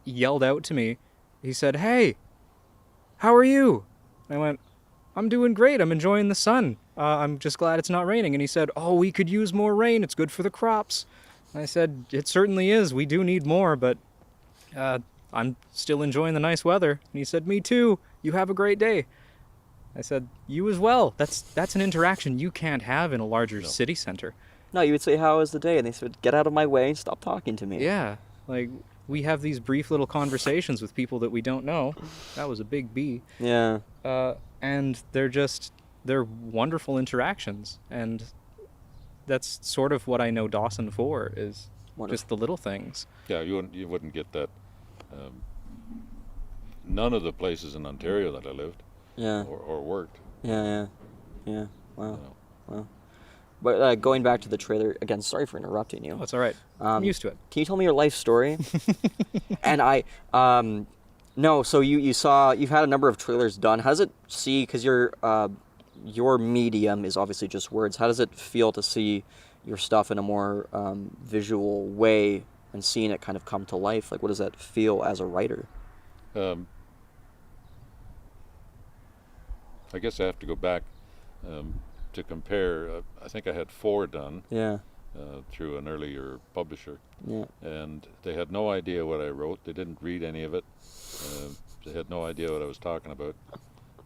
Speaker 3: yelled out to me. He said, "Hey, how are you?" And I went, "I'm doing great. I'm enjoying the sun. I'm just glad it's not raining." And he said, "Oh, we could use more rain. It's good for the crops." And I said, "It certainly is. We do need more, but I'm still enjoying the nice weather." And he said, "Me too. You have a great day." I said, "You as well." That's an interaction you can't have in a larger city center.
Speaker 2: No, you would say, "How was the day?" And they said, "Get out of my way and stop talking to me."
Speaker 3: Yeah, like we have these brief little conversations with people that we don't know. That was a big B.
Speaker 2: Yeah.
Speaker 3: And they're wonderful interactions, and that's sort of what I know Dawson for, is
Speaker 2: Wonderful.
Speaker 3: just the little things.
Speaker 4: Yeah, you wouldn't get that. None of the places in Ontario that I lived
Speaker 2: Yeah.
Speaker 4: or worked.
Speaker 2: Yeah. Wow.
Speaker 4: No.
Speaker 2: Wow. But going back to the trailer again, sorry for interrupting you.
Speaker 3: Oh, it's all right. I'm used to it.
Speaker 2: Can you tell me your life story? And no, so you've had a number of trailers done. How does it because your medium is obviously just words. How does it feel to see your stuff in a more visual way and seeing it kind of come to life? Like, what does that feel as a writer?
Speaker 4: I guess I have to go back to compare. I think I had 4 done.
Speaker 2: Yeah.
Speaker 4: Through an earlier publisher.
Speaker 2: Yeah.
Speaker 4: And they had no idea what I wrote. They didn't read any of it. They had no idea what I was talking about.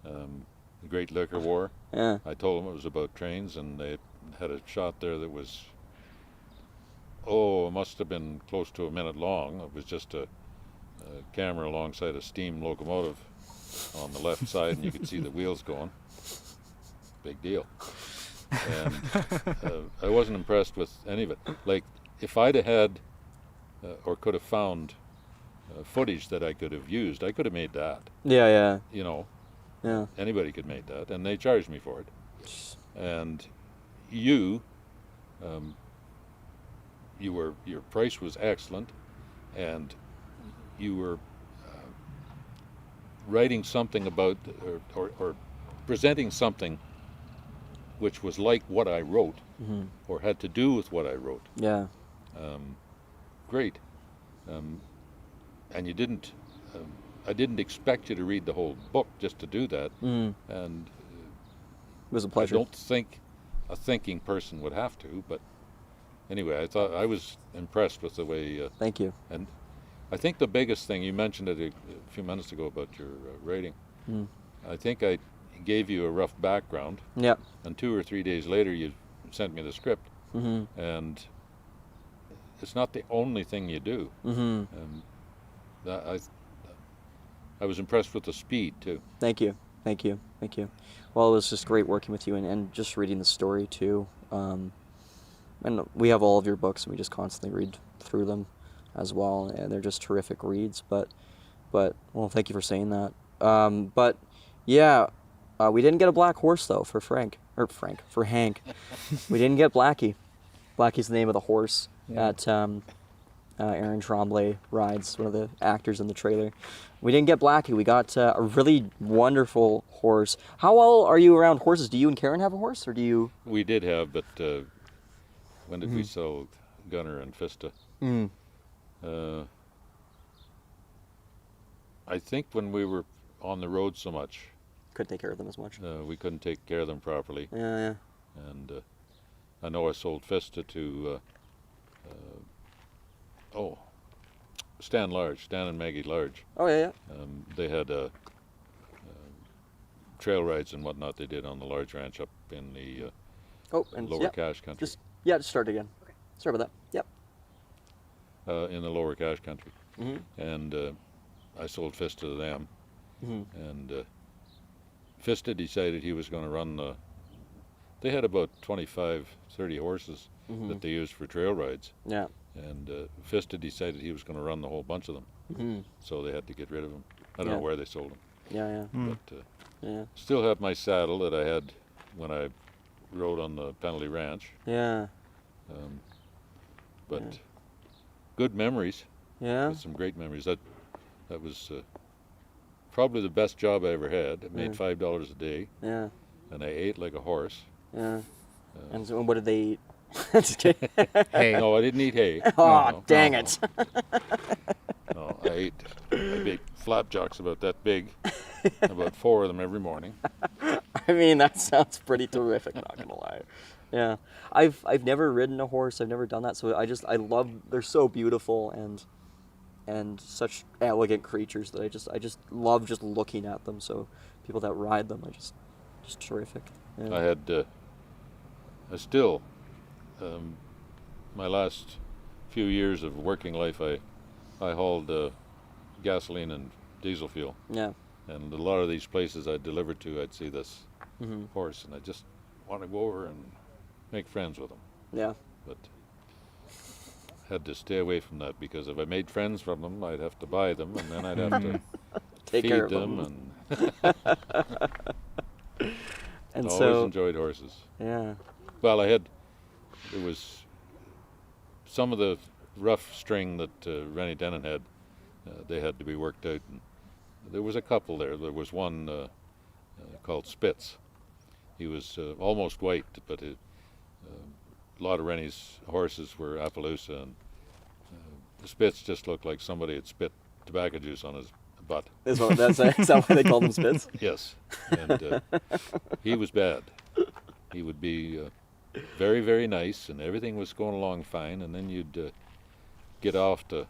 Speaker 4: The Great Liquor War.
Speaker 2: Yeah.
Speaker 4: I told them it was about trains, and they had a shot there that was, it must have been close to a minute long. It was just a camera alongside a steam locomotive on the left side, and you could see the wheels going. Big deal. And I wasn't impressed with any of it. Like, if I'd have had or could have found footage that I could have used, I could have made that.
Speaker 2: Yeah.
Speaker 4: You know,
Speaker 2: Yeah.
Speaker 4: anybody could make that, and they charged me for it. And your price was excellent, and you were writing something about or presenting something which was like what I wrote, or had to do with what I wrote.
Speaker 2: Yeah.
Speaker 4: Great. And you didn't. I didn't expect you to read the whole book just to do that. And
Speaker 2: It was a pleasure.
Speaker 4: I don't think a thinking person would have to, but anyway, I was impressed with the way.
Speaker 2: Thank you.
Speaker 4: And I think the biggest thing, you mentioned it a few minutes ago about your writing. I think I gave you a rough background.
Speaker 2: Yeah.
Speaker 4: And 2 or 3 days later, you sent me the script. And it's not the only thing you do. I was impressed with the speed too.
Speaker 2: Thank you. Well, it was just great working with you and just reading the story too. And we have all of your books, and we just constantly read through them as well, and they're just terrific reads. But well, thank you for saying that. But yeah, we didn't get a black horse though for Hank. We didn't get Blackie. Blackie's the name of the horse that Aaron Tremblay rides, one of the actors in the trailer. We didn't get Blackie. We got a really wonderful horse. How well are you around horses? Do you and Karen have a horse, or do you?
Speaker 4: We did have, but when did we sell Gunner and Fista? I think when we were on the road so much.
Speaker 2: Couldn't take care of them as much.
Speaker 4: We couldn't take care of them properly.
Speaker 2: Yeah.
Speaker 4: And I know I sold Fista to Stan and Maggie Large.
Speaker 2: Oh yeah.
Speaker 4: They had trail rides and whatnot they did on the Large Ranch up in the lower Cache Country.
Speaker 2: Just start again. Okay. Sorry about that. Yep.
Speaker 4: In the lower Cache Country. And I sold Fista to them. And Fista decided he was going to run they had about 25, 30 horses that they used for trail rides.
Speaker 2: Yeah.
Speaker 4: And Fista decided he was going to run the whole bunch of them. So they had to get rid of him. I don't know where they sold them.
Speaker 2: Yeah.
Speaker 4: But still have my saddle that I had when I rode on the Penalty Ranch.
Speaker 2: Yeah.
Speaker 4: But good memories.
Speaker 2: Yeah.
Speaker 4: Some great memories. That was probably the best job I ever had. I made $5 a day.
Speaker 2: Yeah.
Speaker 4: And I ate like a horse.
Speaker 2: Yeah. And so what did they eat? Just kidding.
Speaker 4: Hay. No, I didn't eat hay.
Speaker 2: Oh, dang it.
Speaker 4: No, I baked flapjacks about that big, about 4 of them every morning.
Speaker 2: I mean, that sounds pretty terrific, not gonna lie. Yeah. I've never ridden a horse. I've never done that. So I love, they're so beautiful and such elegant creatures that I just love just looking at them. So people that ride them, just terrific. Yeah.
Speaker 4: I still, my last few years of working life, I hauled gasoline and diesel fuel.
Speaker 2: Yeah.
Speaker 4: And a lot of these places I delivered to, I'd see this horse, and I just want to go over and make friends with them.
Speaker 2: Yeah.
Speaker 4: But had to stay away from that, because if I made friends from them, I'd have to buy them, and then I'd have to
Speaker 2: Take
Speaker 4: feed
Speaker 2: care of
Speaker 4: them.
Speaker 2: And
Speaker 4: always
Speaker 2: so
Speaker 4: enjoyed horses.
Speaker 2: Yeah.
Speaker 4: Well, I had there was some of the rough string that Rennie Denon had. They had to be worked out. And there was a couple there. There was one called Spitz. He was almost white, but a lot of Rennie's horses were Appaloosa, and Spitz just looked like somebody had spit tobacco juice on his butt.
Speaker 2: Is that why they called him Spitz?
Speaker 4: Yes, and he was bad. He would be very, very nice, and everything was going along fine, and then you'd get off to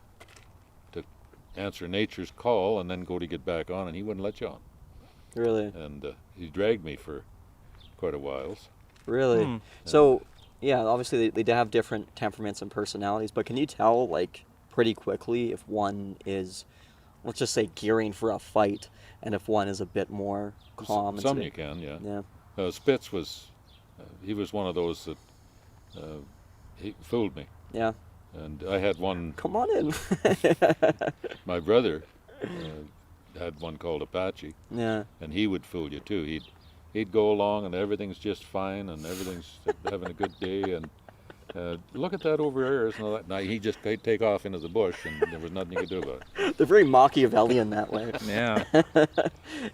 Speaker 4: answer nature's call and then go to get back on, and he wouldn't let you on.
Speaker 2: Really?
Speaker 4: And he dragged me for quite a while.
Speaker 2: Really? So, yeah, obviously they have different temperaments and personalities, but can you tell, like, pretty quickly if one is, let's just say, gearing for a fight, and if one is a bit more calm? And
Speaker 4: Some you can, yeah.
Speaker 2: Yeah.
Speaker 4: Spitz was, he was one of those that he fooled me.
Speaker 2: Yeah.
Speaker 4: And I had one.
Speaker 2: Come on in.
Speaker 4: My brother had one called Apache.
Speaker 2: Yeah.
Speaker 4: And he would fool you too. He'd go along and everything's just fine and everything's having a good day and look at that over there. And all that. Now he'd take off into the bush and there was nothing you could do about it.
Speaker 2: They're very Machiavellian that way.
Speaker 3: Yeah.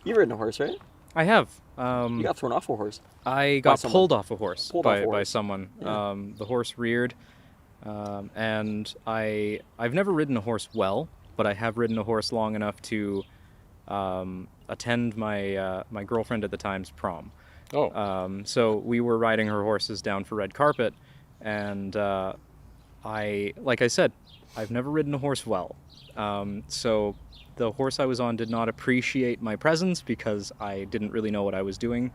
Speaker 2: You've ridden a horse, right?
Speaker 3: I have.
Speaker 2: You got thrown off a horse.
Speaker 3: I got
Speaker 2: someone.
Speaker 3: pulled off a horse by
Speaker 2: horse.
Speaker 3: someone.
Speaker 2: Yeah.
Speaker 3: The horse reared, and I've never ridden a horse well, but I have ridden a horse long enough to attend my girlfriend at the time's prom.
Speaker 4: Oh.
Speaker 3: So we were riding her horses down for red carpet, and like I said, I've never ridden a horse well. So the horse I was on did not appreciate my presence because I didn't really know what I was doing.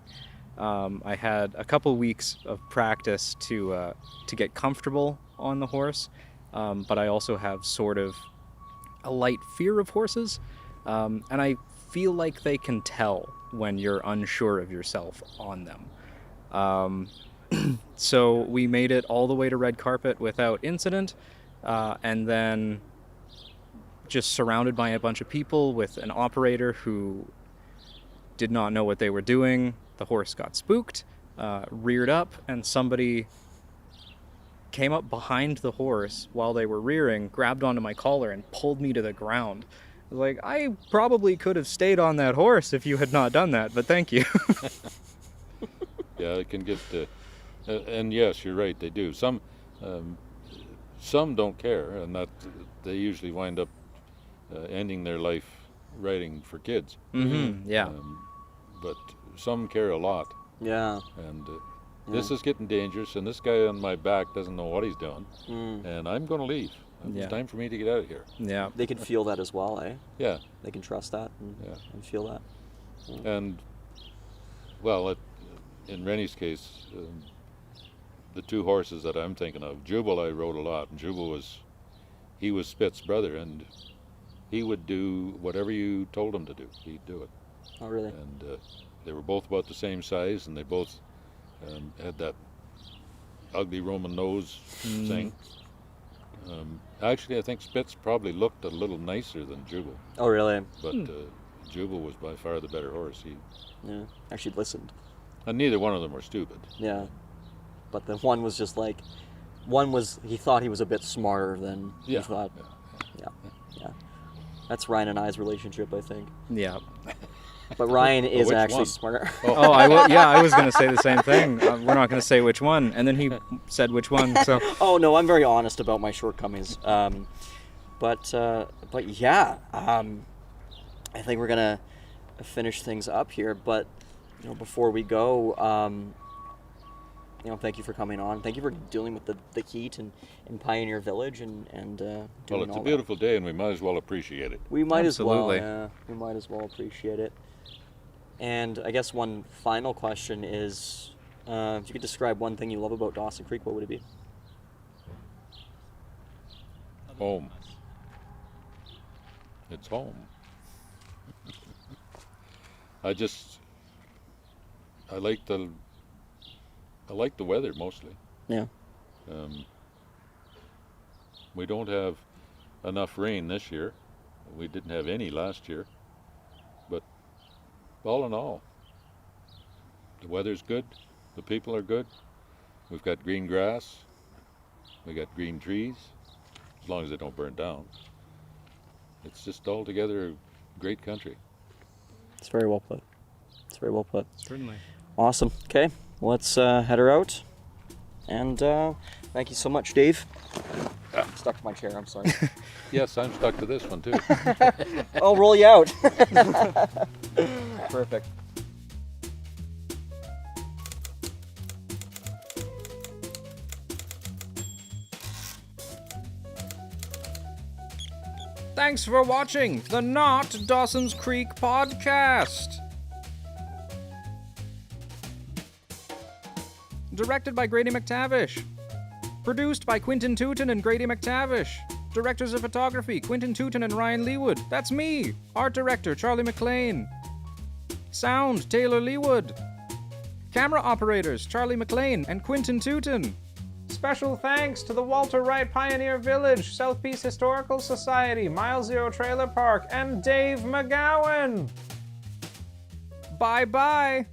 Speaker 3: I had a couple weeks of practice to get comfortable on the horse, but I also have sort of a light fear of horses, and I feel like they can tell when you're unsure of yourself on them. So we made it all the way to red carpet without incident, and then just surrounded by a bunch of people with an operator who did not know what they were doing. The horse got spooked, reared up, and somebody came up behind the horse while they were rearing, grabbed onto my collar, and pulled me to the ground. I was like, I probably could have stayed on that horse if you had not done that, but thank you.
Speaker 4: Yeah, it can get, and yes, you're right, they do. Some don't care, and that they usually wind up ending their life riding for kids.
Speaker 3: Mm-hmm. Yeah.
Speaker 4: But some care a lot.
Speaker 2: Yeah.
Speaker 4: And this is getting dangerous, and this guy on my back doesn't know what he's doing, and I'm going to leave.
Speaker 3: Yeah.
Speaker 4: It's time for me to get out of here.
Speaker 3: Yeah.
Speaker 2: They can feel that as well, eh?
Speaker 4: Yeah.
Speaker 2: They can trust that and feel that.
Speaker 4: And, well, in Rennie's case, the two horses that I'm thinking of, Jubal I rode a lot, and Jubal he was Spitz's brother, and he would do whatever you told him to do. He'd do it.
Speaker 2: Oh, really?
Speaker 4: And they were both about the same size, and they both had that ugly Roman nose thing. Actually, I think Spitz probably looked a little nicer than Jubal,
Speaker 2: Oh, really?
Speaker 4: but Jubal was by far the better horse.
Speaker 2: Yeah. Actually listened.
Speaker 4: And neither one of them were stupid.
Speaker 2: Yeah. But the one was just like, he thought he was a bit smarter than he thought. Yeah. That's Ryan and I's relationship, I think.
Speaker 3: Yeah.
Speaker 2: But Ryan is
Speaker 4: which
Speaker 2: actually
Speaker 4: one?
Speaker 2: smarter.
Speaker 3: Oh, I was going to say the same thing. We're not going to say which one. And then he said which one. So.
Speaker 2: Oh no, I'm very honest about my shortcomings. But yeah, I think we're gonna finish things up here. But before we go, thank you for coming on. Thank you for dealing with the heat in Pioneer Village and doing
Speaker 4: Well, it's
Speaker 2: all
Speaker 4: a beautiful day, and we might as well appreciate it.
Speaker 2: We might
Speaker 3: Absolutely.
Speaker 2: as well. Yeah, we might as well appreciate it. And I guess one final question is, if you could describe one thing you love about Dawson Creek, what would it be?
Speaker 4: Home. It's home. I like the weather mostly.
Speaker 2: Yeah.
Speaker 4: We don't have enough rain this year. We didn't have any last year. But all in all, the weather's good. The people are good. We've got green grass. We got green trees, as long as they don't burn down. It's just altogether a great country.
Speaker 2: It's very well put. It's very well put.
Speaker 3: Certainly.
Speaker 2: Awesome. Okay, let's head her out. And thank you so much, Dave. I'm stuck to my chair, I'm sorry.
Speaker 4: Yes, I'm stuck to this one too.
Speaker 2: I'll roll you out. Perfect.
Speaker 1: Thanks for watching the Not Dawson's Creek podcast. Directed by Grady McTavish. Produced by Quentin Tootin and Grady McTavish. Directors of photography, Quentin Tootin and Ryan Leewood. That's me. Art director, Charlie McLean. Sound, Taylor Leewood. Camera operators, Charlie McLean and Quentin Tootin. Special thanks to the Walter Wright Pioneer Village, South Peace Historical Society, Mile Zero Trailer Park, and Dave McGowan. Bye-bye.